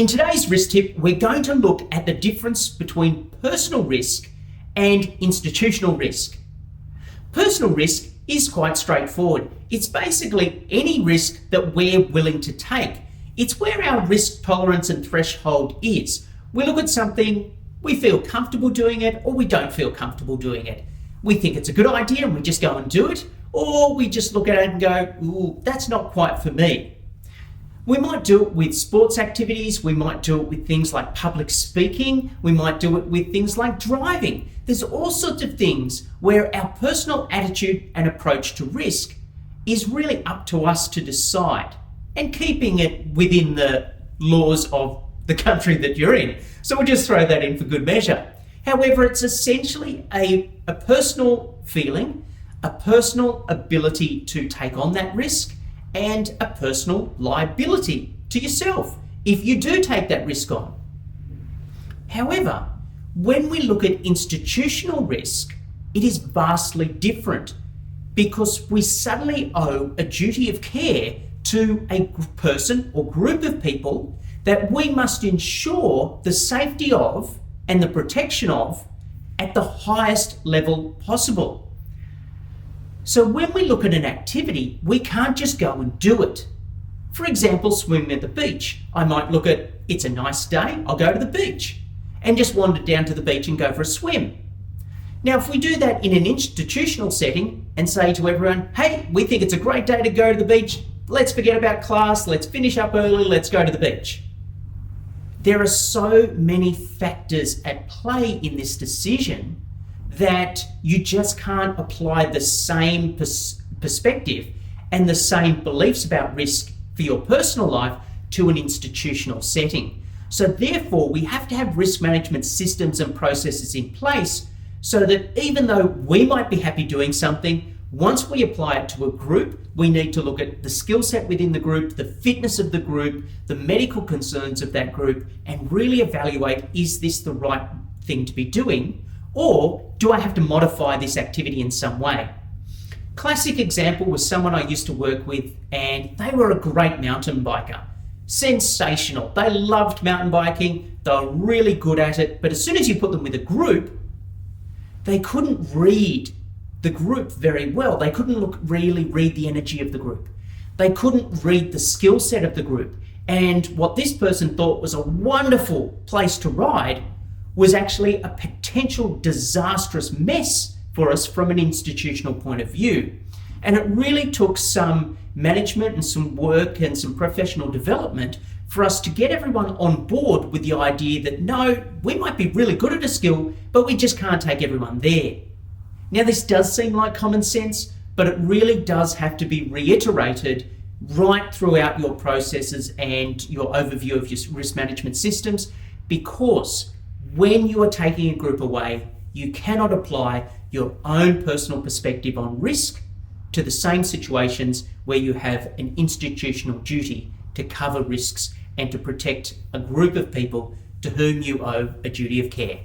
In today's risk tip, we're going to look at the difference between personal risk and institutional risk. Personal risk is quite straightforward. It's basically any risk that we're willing to take. It's where our risk tolerance and threshold is. We look at something, we feel comfortable doing it, or we don't feel comfortable doing it. We think it's a good idea and we just go and do it, or we just look at it and go, ooh, that's not quite for me. We might do it with sports activities, we might do it with things like public speaking, we might do it with things like driving. There's all sorts of things where our personal attitude and approach to risk is really up to us to decide, and keeping it within the laws of the country that you're in. So we'll just throw that in for good measure. However, it's essentially a personal feeling, a personal ability to take on that risk, and a personal liability to yourself if you do take that risk on. However, when we look at institutional risk, it is vastly different because we suddenly owe a duty of care to a person or group of people that we must ensure the safety of and the protection of at the highest level possible. So when we look at an activity, we can't just go and do it. For example, swimming at the beach. I might look at, it's a nice day, I'll go to the beach and just wander down to the beach and go for a swim. Now, if we do that in an institutional setting and say to everyone, hey, we think it's a great day to go to the beach, let's forget about class, let's finish up early, let's go to the beach. There are so many factors at play in this decision that you just can't apply the same perspective and the same beliefs about risk for your personal life to an institutional setting. So therefore, we have to have risk management systems and processes in place so that even though we might be happy doing something, once we apply it to a group, we need to look at the skill set within the group, the fitness of the group, the medical concerns of that group, and really evaluate, is this the right thing to be doing? Or do I have to modify this activity in some way? Classic example was someone I used to work with, and they were a great mountain biker. Sensational. They loved mountain biking. They were really good at it. But as soon as you put them with a group, they couldn't read the group very well. They couldn't really read the energy of the group. They couldn't read the skill set of the group. And what this person thought was a wonderful place to ride was actually a potential disastrous mess for us from an institutional point of view. And it really took some management and some work and some professional development for us to get everyone on board with the idea that no, we might be really good at a skill, but we just can't take everyone there. Now, this does seem like common sense, but it really does have to be reiterated right throughout your processes and your overview of your risk management systems, because when you are taking a group away, you cannot apply your own personal perspective on risk to the same situations where you have an institutional duty to cover risks and to protect a group of people to whom you owe a duty of care.